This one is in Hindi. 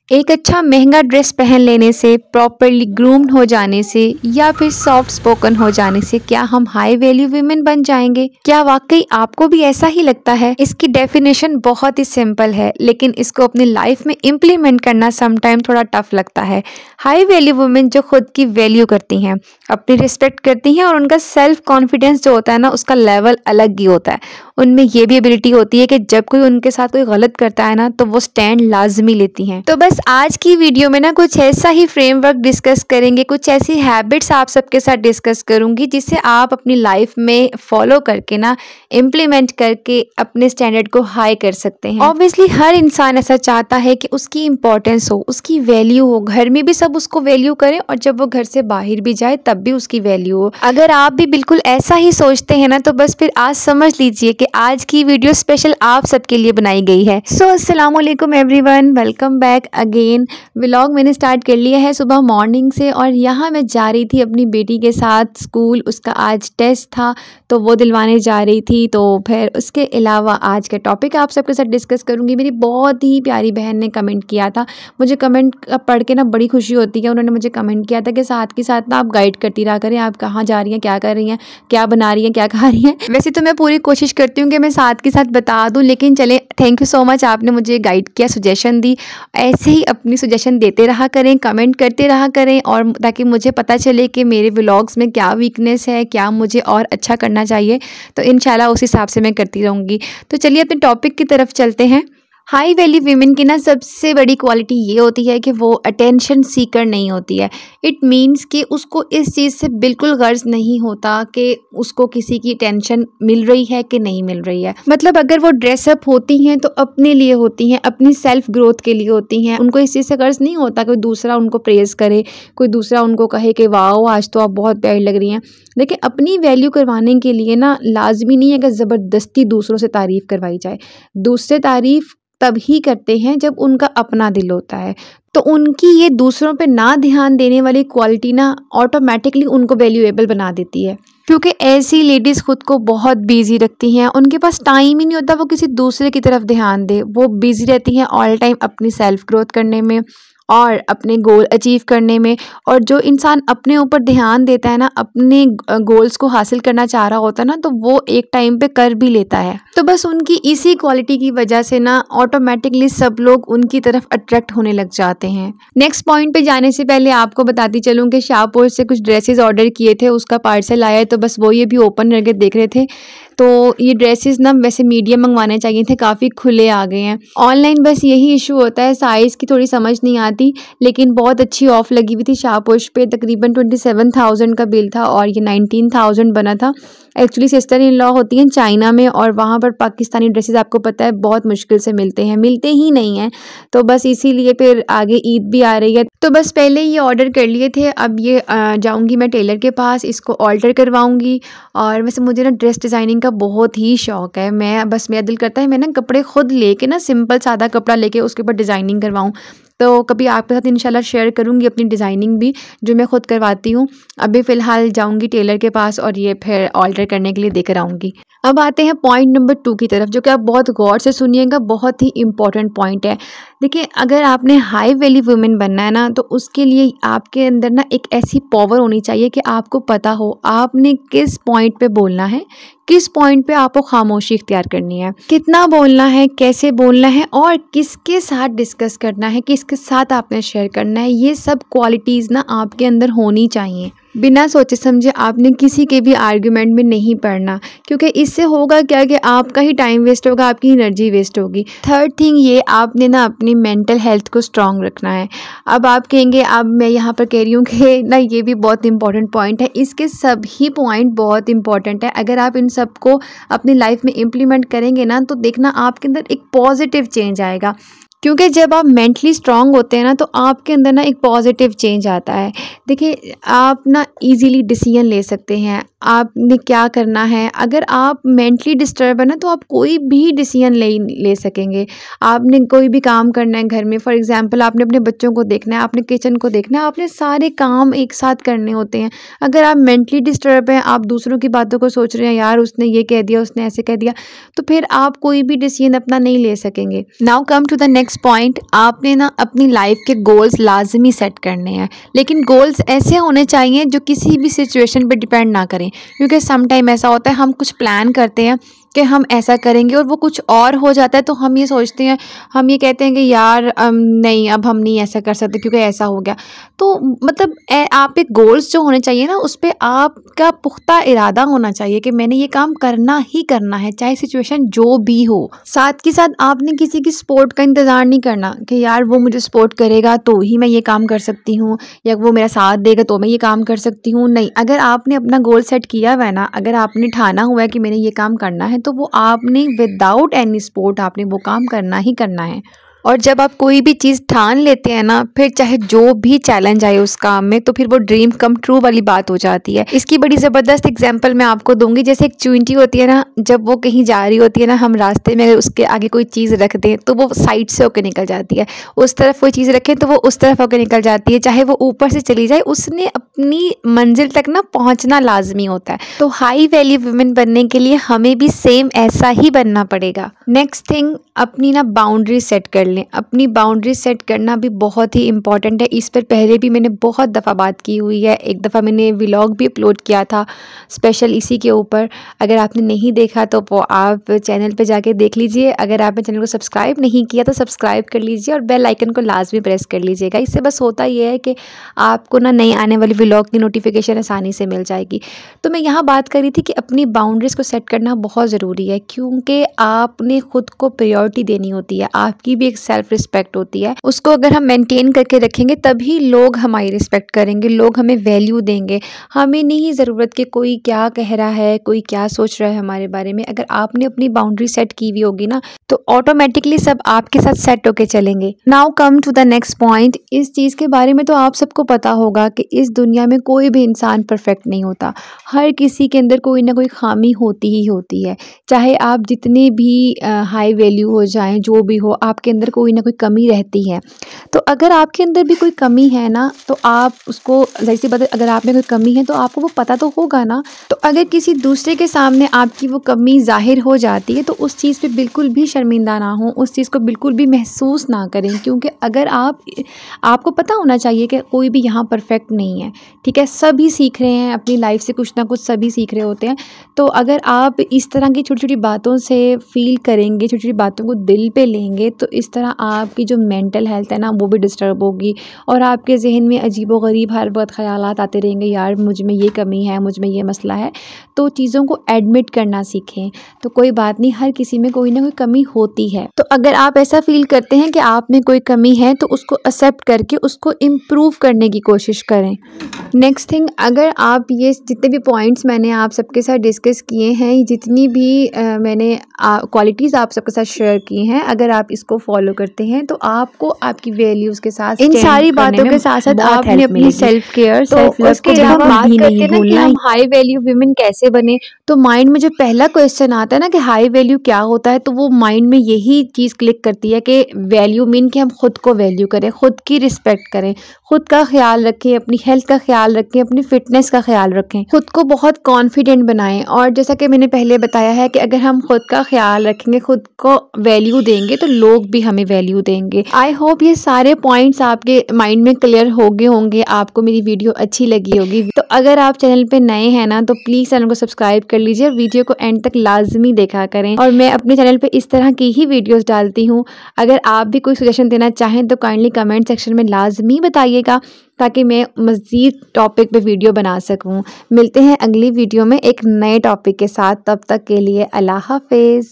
एक अच्छा महंगा ड्रेस पहन लेने से, प्रॉपरली ग्रूम्ड हो जाने से या फिर सॉफ्ट स्पोकन हो जाने से क्या हम हाई वैल्यू वुमेन बन जाएंगे? क्या वाकई आपको भी ऐसा ही लगता है? इसकी डेफिनेशन बहुत ही सिंपल है, लेकिन इसको अपनी लाइफ में इम्प्लीमेंट करना समटाइम थोड़ा टफ लगता है। हाई वैल्यू वुमेन जो खुद की वैल्यू करती हैं, अपनी रिस्पेक्ट करती हैं और उनका सेल्फ कॉन्फिडेंस जो होता है ना, उसका लेवल अलग ही होता है। उनमें ये भी एबिलिटी होती है कि जब कोई उनके साथ कोई गलत करता है ना, तो वो स्टैंड लाजमी लेती हैं। तो बस आज की वीडियो में ना कुछ ऐसा ही फ्रेमवर्क डिस्कस करेंगे, कुछ ऐसी हैबिट्स आप सबके साथ डिस्कस करूंगी जिसे आप अपनी लाइफ में फॉलो करके ना इम्प्लीमेंट करके अपने स्टैंडर्ड को हाई कर सकते हैं। ऑब्वियसली हर इंसान ऐसा चाहता है कि उसकी इंपॉर्टेंस हो, उसकी वैल्यू हो, घर में भी सब उसको वैल्यू करें और जब वो घर से बाहर भी जाए तब भी उसकी वैल्यू हो। अगर आप भी बिल्कुल ऐसा ही सोचते हैं ना, तो बस फिर आज समझ लीजिए कि आज की वीडियो स्पेशल आप सबके लिए बनाई गई है। सो अस्सलाम वालेकुम everyone, welcome back again. Vlog मैंने स्टार्ट कर लिया है सुबह मॉर्निंग से और यहाँ मैं जा रही थी अपनी बेटी के साथ स्कूल। उसका आज टेस्ट था तो वो दिलवाने जा रही थी। तो फिर उसके अलावा आज का टॉपिक आप सबके साथ डिस्कस करूँगी। मेरी बहुत ही प्यारी बहन ने कमेंट किया था, मुझे कमेंट पढ़ के ना बड़ी खुशी होती है। उन्होंने मुझे कमेंट किया था कि साथ के साथ ना आप गाइड करती रहा करें, आप कहाँ जा रही हैं, क्या कर रही हैं, क्या बना रही हैं, क्या खा रही हैं। वैसे तो मैं पूरी कोशिश करती हूँ कि मैं साथ के साथ बता दूँ, लेकिन चले थैंक यू सो मच, आपने मुझे गाइड किया, सजेशन दी। ऐसे ही अपनी सजेशन देते रहा करें, कमेंट करते रहा करें, और ताकि मुझे पता चले कि मेरे व्लॉग्स में क्या वीकनेस है, क्या मुझे और अच्छा करना चाहिए। तो इंशाल्लाह उस हिसाब से मैं करती रहूँगी। तो चलिए अपने टॉपिक की तरफ चलते हैं। हाई वैल्यू वीमेन की ना सबसे बड़ी क्वालिटी ये होती है कि वो अटेंशन सीकर नहीं होती है। इट मीन्स कि उसको इस चीज़ से बिल्कुल गर्ज नहीं होता कि उसको किसी की अटेंशन मिल रही है कि नहीं मिल रही है। मतलब अगर वो ड्रेसअप होती हैं तो अपने लिए होती हैं, अपनी सेल्फ ग्रोथ के लिए होती हैं। उनको इस चीज़ से गर्ज नहीं होता कोई दूसरा उनको प्रेज़ करे, कोई दूसरा उनको कहे कि वाओ आज तो आप बहुत प्यारी लग रही हैं। देखिए अपनी वैल्यू करवाने के लिए ना लाजमी नहीं है कि ज़बरदस्ती दूसरों से तारीफ़ करवाई जाए। दूसरे तारीफ़ तभी करते हैं जब उनका अपना दिल होता है। तो उनकी ये दूसरों पे ना ध्यान देने वाली क्वालिटी ना ऑटोमेटिकली उनको वैल्यूएबल बना देती है, क्योंकि ऐसी लेडीज़ खुद को बहुत बिजी रखती हैं। उनके पास टाइम ही नहीं होता वो किसी दूसरे की तरफ ध्यान दे। वो बिजी रहती हैं ऑल टाइम अपनी सेल्फ ग्रोथ करने में और अपने गोल अचीव करने में। और जो इंसान अपने ऊपर ध्यान देता है ना, अपने गोल्स को हासिल करना चाह रहा होता है ना, तो वो एक टाइम पे कर भी लेता है। तो बस उनकी इसी क्वालिटी की वजह से ना ऑटोमेटिकली सब लोग उनकी तरफ अट्रैक्ट होने लग जाते हैं। नेक्स्ट पॉइंट पे जाने से पहले आपको बताती चलूँ कि शाहपुर से कुछ ड्रेसेस ऑर्डर किए थे, उसका पार्सल आया है। तो बस वो ये भी ओपन करके देख रहे थे। तो ये ड्रेसेस ना वैसे मीडियम मंगवाने चाहिए थे, काफ़ी खुले आ गए हैं ऑनलाइन। बस यही इशू होता है, साइज़ की थोड़ी समझ नहीं आती। लेकिन बहुत अच्छी ऑफ लगी हुई थी शाहपुश पे, तकरीबन 27,000 का बिल था और ये 19,000 बना था। एक्चुअली सिस्टर इन लॉ होती हैं चाइना में और वहाँ पर पाकिस्तानी ड्रेसेस आपको पता है बहुत मुश्किल से मिलते हैं, मिलते ही नहीं हैं। तो बस इसीलिए फिर आगे ईद भी आ रही है, तो बस पहले ये ऑर्डर कर लिए थे। अब ये जाऊँगी मैं टेलर के पास, इसको ऑल्टर करवाऊँगी। और वैसे मुझे ना ड्रेस डिज़ाइनिंग का बहुत ही शौक़ है। मेरा दिल करता है मैं ना कपड़े खुद लेके ना सिंपल सादा कपड़ा लेके उसके ऊपर डिज़ाइनिंग करवाऊँ। तो कभी आपके साथ इंशाल्लाह शेयर करूँगी अपनी डिज़ाइनिंग भी, जो मैं खुद करवाती हूँ। अभी फ़िलहाल जाऊँगी टेलर के पास और ये फिर ऑल्टर करने के लिए देकर आऊँगी। अब आते हैं पॉइंट नंबर 2 की तरफ, जो कि आप बहुत गौर से सुनिएगा, बहुत ही इम्पॉर्टेंट पॉइंट है। देखिए अगर आपने हाई वैल्यू वुमेन बनना है ना, तो उसके लिए आपके अंदर ना एक ऐसी पावर होनी चाहिए कि आपको पता हो आपने किस पॉइंट पे बोलना है, किस पॉइंट पे आपको खामोशी इख्तियार करनी है, कितना बोलना है, कैसे बोलना है और किसके साथ डिस्कस करना है, किसके साथ आपने शेयर करना है। ये सब क्वालिटीज़ ना आपके अंदर होनी चाहिए। बिना सोचे समझे आपने किसी के भी आर्ग्यूमेंट में नहीं पड़ना, क्योंकि इससे होगा क्या कि आपका ही टाइम वेस्ट होगा, आपकी एनर्जी वेस्ट होगी। थर्ड थिंग ये, आपने ना अपनी मेंटल हेल्थ को स्ट्रांग रखना है। अब आप कहेंगे, अब मैं यहाँ पर कह रही हूँ कि ना ये भी बहुत इंपॉर्टेंट पॉइंट है। इसके सभी पॉइंट बहुत इंपॉर्टेंट है। अगर आप इन सबको अपनी लाइफ में इम्प्लीमेंट करेंगे ना, तो देखना आपके अंदर एक पॉजिटिव चेंज आएगा। क्योंकि जब आप मेंटली स्ट्रांग होते हैं ना, तो आपके अंदर ना एक पॉजिटिव चेंज आता है। देखिए आप ना इजीली डिसीजन ले सकते हैं, आपने क्या करना है। अगर आप मेंटली डिस्टर्ब है ना तो आप कोई भी डिसीजन ले सकेंगे। आपने कोई भी काम करना है घर में, फॉर एग्जांपल आपने अपने बच्चों को देखना है, आपने किचन को देखना है, आपने सारे काम एक साथ करने होते हैं। अगर आप मेंटली डिस्टर्ब हैं, आप दूसरों की बातों को सोच रहे हैं, यार उसने ये कह दिया, उसने ऐसे कह दिया, तो फिर आप कोई भी डिसीजन अपना नहीं ले सकेंगे। Now come to the next point. आपने ना अपनी लाइफ के गोल्स लाजमी सेट करने हैं, लेकिन गोल्स ऐसे होने चाहिए जो किसी भी सिचुएशन पे डिपेंड ना करें। क्योंकि सम टाइम ऐसा होता है हम कुछ प्लान करते हैं कि हम ऐसा करेंगे और वो कुछ और हो जाता है, तो हम ये सोचते हैं, हम ये कहते हैं कि यार नहीं, अब हम नहीं ऐसा कर सकते क्योंकि ऐसा हो गया। तो मतलब आप एक गोल्स जो होने चाहिए ना, उस पर आपका पुख्ता इरादा होना चाहिए कि मैंने ये काम करना ही करना है, चाहे सिचुएशन जो भी हो। साथ के साथ आपने किसी की सपोर्ट का इंतज़ार नहीं करना कि यार वो मुझे सपोर्ट करेगा तो ही मैं ये काम कर सकती हूँ, या वो मेरा साथ देगा तो मैं ये काम कर सकती हूँ। नहीं, अगर आपने अपना गोल सेट किया हुआ है ना, अगर आपने ठाना हुआ है कि मैंने ये काम करना है, तो वो आपने विदाउट एनी सपोर्ट आपने वो काम करना ही करना है। और जब आप कोई भी चीज़ ठान लेते हैं ना, फिर चाहे जो भी चैलेंज आए उस काम में, तो फिर वो ड्रीम कम ट्रू वाली बात हो जाती है। इसकी बड़ी ज़बरदस्त एग्जांपल मैं आपको दूंगी। जैसे एक चूंटी होती है ना, जब वो कहीं जा रही होती है ना, हम रास्ते में अगर उसके आगे कोई चीज़ रख दें तो वो साइड से होकर निकल जाती है, उस तरफ कोई चीज़ रखें तो वो उस तरफ होकर निकल जाती है, चाहे वो ऊपर से चली जाए, उसने अपनी मंजिल तक ना पहुँचना लाजमी होता है। तो हाई वैल्यू वुमेन बनने के लिए हमें भी सेम ऐसा ही बनना पड़ेगा। नेक्स्ट थिंग, अपनी ना बाउंड्री सेट कर लें। अपनी बाउंड्री सेट करना भी बहुत ही इंपॉर्टेंट है। इस पर पहले भी मैंने बहुत दफ़ा बात की हुई है। एक दफ़ा मैंने व्लॉग भी अपलोड किया था स्पेशल इसी के ऊपर। अगर आपने नहीं देखा तो वो आप चैनल पे जाके देख लीजिए। अगर आपने चैनल को सब्सक्राइब नहीं किया तो सब्सक्राइब कर लीजिए और बेल आइकन को लाजमी प्रेस कर लीजिएगा। इससे बस होता ये है कि आपको ना नई आने वाली व्लॉग की नोटिफिकेशन आसानी से मिल जाएगी। तो मैं यहाँ बात कर रही थी कि अपनी बाउंड्रीज़ को सेट करना बहुत ज़रूरी है, क्योंकि आपने खुद को प्रायोरिटी देनी होती है। आपकी भी एक सेल्फ रिस्पेक्ट होती है, उसको अगर हम मेंटेन करके रखेंगे तभी लोग हमारी रिस्पेक्ट करेंगे, लोग हमें वैल्यू देंगे। हमें नहीं ज़रूरत कि कोई क्या कह रहा है, कोई क्या सोच रहा है हमारे बारे में। अगर आपने अपनी बाउंड्री सेट की हुई होगी ना, तो ऑटोमेटिकली सब आपके साथ सेट होके चलेंगे। Now come to the next point. इस चीज़ के बारे में तो आप सबको पता होगा कि इस दुनिया में कोई भी इंसान परफेक्ट नहीं होता। हर किसी के अंदर कोई ना कोई खामी होती ही होती है। चाहे आप जितने भी हाई वैल्यू हो जाएं, जो भी हो, आपके अंदर कोई ना कोई कमी रहती है। तो अगर आपके अंदर भी कोई कमी है ना, तो आप उसको, ज़ाहिर सी बात है, अगर आप में कोई कमी है तो आपको वो पता तो होगा ना। तो अगर किसी दूसरे के सामने आपकी वो कमी ज़ाहिर हो जाती है तो उस चीज़ पे बिल्कुल भी शर्मिंदा ना हो, उस चीज़ को बिल्कुल भी महसूस ना करें। क्योंकि अगर आपको पता होना चाहिए कि कोई भी यहाँ परफेक्ट नहीं है, ठीक है। सभी सीख रहे हैं अपनी लाइफ से, कुछ ना कुछ सभी सीख रहे होते हैं। तो अगर आप इस तरह की छोटी छोटी बातों से फील करेंगे, छोटी छोटी बातों को दिल पे लेंगे, तो इस तरह आपकी जो मेंटल हेल्थ है ना, वो भी डिस्टर्ब होगी और आपके जहन में अजीबोगरीब हर वक्त ख़यालात आते रहेंगे, यार मुझ में ये कमी है, मुझ में ये मसला है। तो चीज़ों को एडमिट करना सीखें। तो कोई बात नहीं, हर किसी में कोई ना कोई कमी होती है। तो अगर आप ऐसा फील करते हैं कि आप में कोई कमी है, तो उसको एक्सेप्ट करके उसको इम्प्रूव करने की कोशिश करें। नेक्स्ट थिंग, अगर आप ये जितने भी पॉइंट्स मैंने आप सबके साथ डिस्कस किए हैं, जितनी भी मैंने क्वालिटीज़ आप सबके साथ शेयर की हैं, अगर आप इसको फॉलो करते हैं तो आपको आपकी वैल्यूज़ के साथ, इन सारी बातों के साथ साथ आपने अपनी सेल्फ केयर, सेल्फ लव को जब हम बात करते हैं ना कि हम हाई वैल्यू वुमेन कैसे बने, तो माइंड में जो पहला क्वेश्चन आता है ना कि हाई वैल्यू क्या होता है, तो वो माइंड में यही चीज़ क्लिक करती है कि वैल्यू मीन कि हम खुद को वैल्यू करें, खुद की रिस्पेक्ट करें, खुद का ख्याल रखें, अपनी हेल्थ का ख्याल रखें, अपनी फिटनेस का ख्याल रखें, खुद को बहुत कॉन्फिडेंट बनाएं। और जैसा कि मैंने पहले बताया है कि अगर हम खुद का ख्याल रखेंगे, खुद को वैल्यू देंगे, तो लोग भी हमें वैल्यू देंगे। आई होप ये सारे पॉइंट्स आपके माइंड में क्लियर हो गए होंगे, आपको मेरी वीडियो अच्छी लगी होगी। तो अगर आप चैनल पे नए हैं ना, तो प्लीज़ चैनल को सब्सक्राइब कर लीजिए और वीडियो को एंड तक लाजमी देखा करें। और मैं अपने चैनल पे इस तरह की ही वीडियोस डालती हूँ। अगर आप भी कोई सजेशन देना चाहें तो काइंडली कमेंट सेक्शन में लाजमी बताइएगा, ताकि मैं मज़ीद टॉपिक पे वीडियो बना सकूँ। मिलते हैं अगली वीडियो में एक नए टॉपिक के साथ, तब तक के लिए अल्लाह हाफिज़।